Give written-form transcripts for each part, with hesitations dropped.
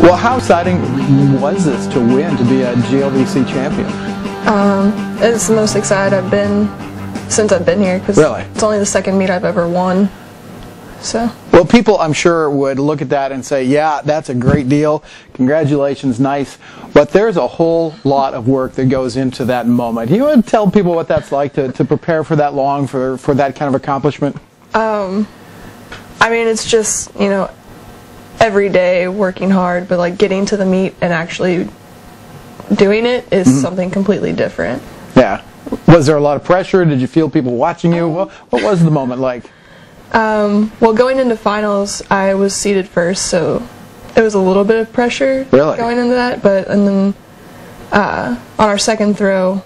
Well, how exciting was this to win, to be a GLVC champion? It's the most excited I've been since I've been here, because Really? it's only the second meet I've ever won. So. Well, people, I'm sure, would look at that and say, yeah, that's a great deal. Congratulations, nice. But there's a whole lot of work that goes into that moment. You want to tell people what that's like to prepare for that long, for that kind of accomplishment? I mean, it's just, you know, every day working hard, but like getting to the meet and actually doing it is something completely different. Yeah. Was there a lot of pressure? Did you feel people watching you? What was the moment like? Well, going into finals, I was seeded first, so it was a little bit of pressure going into that. And then on our second throw,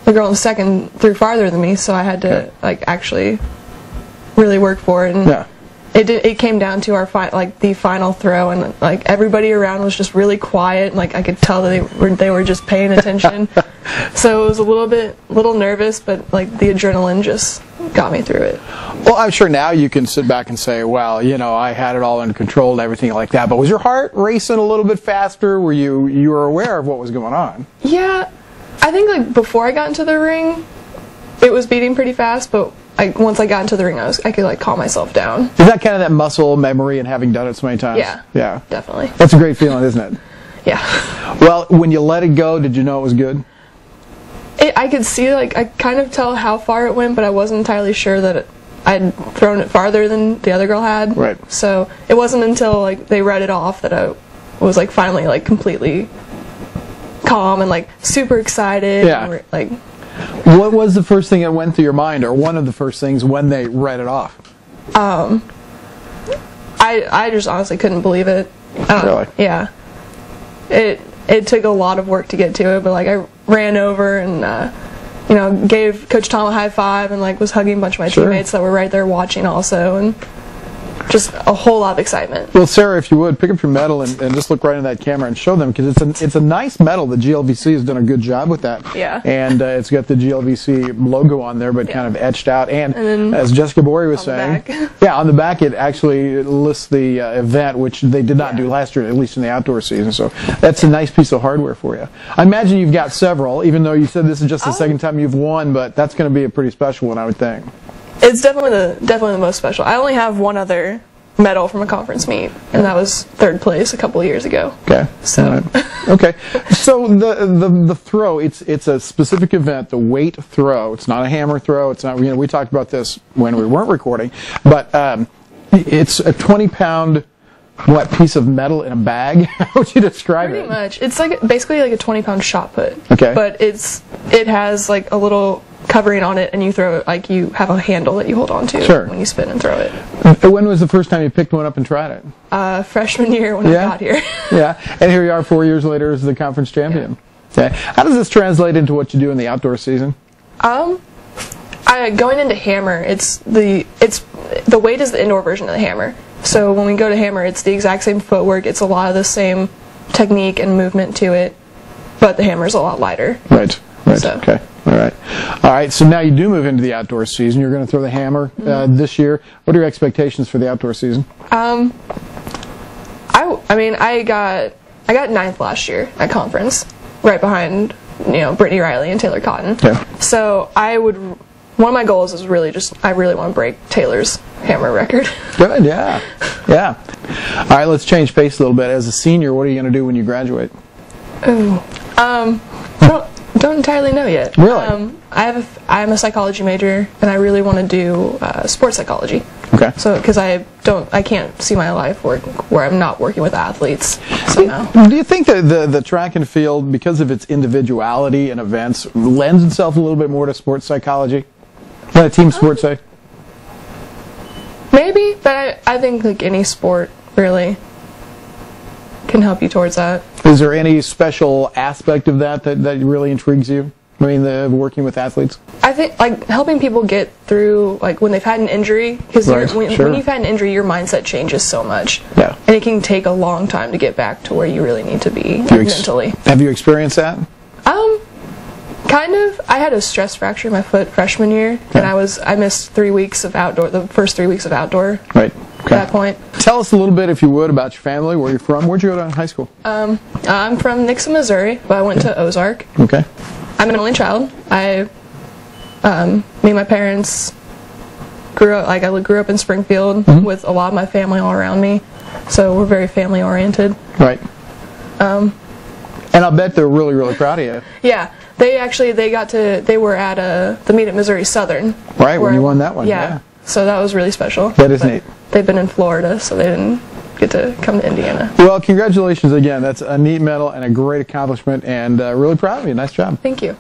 the girl in the second threw farther than me, so I had to like actually really work for it. And it came down to our the final throw, and like everybody around was just really quiet. And, like I could tell that they were just paying attention. So it was a little nervous, but like the adrenaline just got me through it. Well, I'm sure now you can sit back and say, well, you know, I had it all under control and everything like that. But was your heart racing a little bit faster? Were you were aware of what was going on? Yeah, I think like before I got into the ring, it was beating pretty fast, but once I got into the ring, I could like calm myself down. Is that kind of that muscle memory and having done it so many times? Yeah. Yeah. Definitely. That's a great feeling, isn't it? Yeah. Well, when you let it go, did you know it was good? I could see, like, I kind of tell how far it went, but I wasn't entirely sure that I'd thrown it farther than the other girl had. Right. So it wasn't until like they read it off that I was like finally like completely calm and like super excited. Yeah. And, like. What was the first thing that went through your mind, or one of the first things when they read it off? I just honestly couldn't believe it. Really? Yeah. It took a lot of work to get to it, but like I ran over and you know, gave Coach Tom a high five and like was hugging a bunch of my teammates that were right there watching also, and just a whole lot of excitement. Well, Sarah, if you would, pick up your medal and just look right into that camera and show them, because it's a nice medal. The GLVC has done a good job with that. Yeah. And it's got the GLVC logo on there, but kind of etched out. And then as Jessica Bory was saying, on the back it actually lists the event, which they did not do last year, at least in the outdoor season. So that's a nice piece of hardware for you. I imagine you've got several, even though you said this is just the second time you've won, but that's going to be a pretty special one, I would think. It's definitely the most special. I only have one other medal from a conference meet, and that was third place a couple of years ago. Okay. So. Okay. So the throw, it's a specific event, the weight throw. It's not a hammer throw. It's not. You know, we talked about this when we weren't recording, but it's a 20-pound piece of metal in a bag? How would you describe it? Pretty much. It's like basically like a 20-pound shot put. Okay. But it has like a little covering on it, and you throw it like you have a handle that you hold on to when you spin and throw it. When was the first time you picked one up and tried it? Freshman year when I got here. Yeah. And here you are 4 years later as the conference champion. Yeah. Okay. How does this translate into what you do in the outdoor season? Going into hammer, the weight is the indoor version of the hammer. So when we go to hammer, it's the exact same footwork. It's a lot of the same technique and movement to it, but the hammer's a lot lighter. Right. Right. So. Okay. All right. All right. So now you do move into the outdoor season. You're going to throw the hammer this year. What are your expectations for the outdoor season? I mean, I got 9th last year at conference, right behind Brittany Riley and Taylor Cotton. Okay. So one of my goals is really I really want to break Taylor's hammer record. Good. Yeah. Yeah. All right. Let's change pace a little bit. As a senior, what are you going to do when you graduate? Ooh. Don't entirely know yet. Really? I'm a psychology major, and I really want to do sports psychology. Okay. So, because I can't see my life where I'm not working with athletes somehow. Do you think that the track and field, because of its individuality and events, lends itself a little bit more to sports psychology? Than a team sport, say? Maybe, but I think like any sport really can help you towards that. Is there any special aspect of that really intrigues you? I mean, the working with athletes? I think like helping people get through like when they've had an injury, because when you've had an injury, your mindset changes so much. Yeah. And it can take a long time to get back to where you really need to be mentally. Have you experienced that? Kind of. I had a stress fracture in my foot freshman year, and I missed 3 weeks of outdoor. The first 3 weeks of outdoor. Right. that point. Tell us a little bit, if you would, about your family, where you're from. Where'd you go to high school? I'm from Nixon, Missouri, but I went to Ozark. Okay. I'm an only child. Me and my parents grew up in Springfield with a lot of my family all around me, so we're very family oriented. Right. And I'll bet they're really, really proud of you. Yeah. They were at the meet at Missouri Southern. Right, when you won that one. Yeah. So that was really special. That is neat. They've been in Florida, so they didn't get to come to Indiana. Well, congratulations again. That's a neat medal and a great accomplishment, and really proud of you. Nice job. Thank you.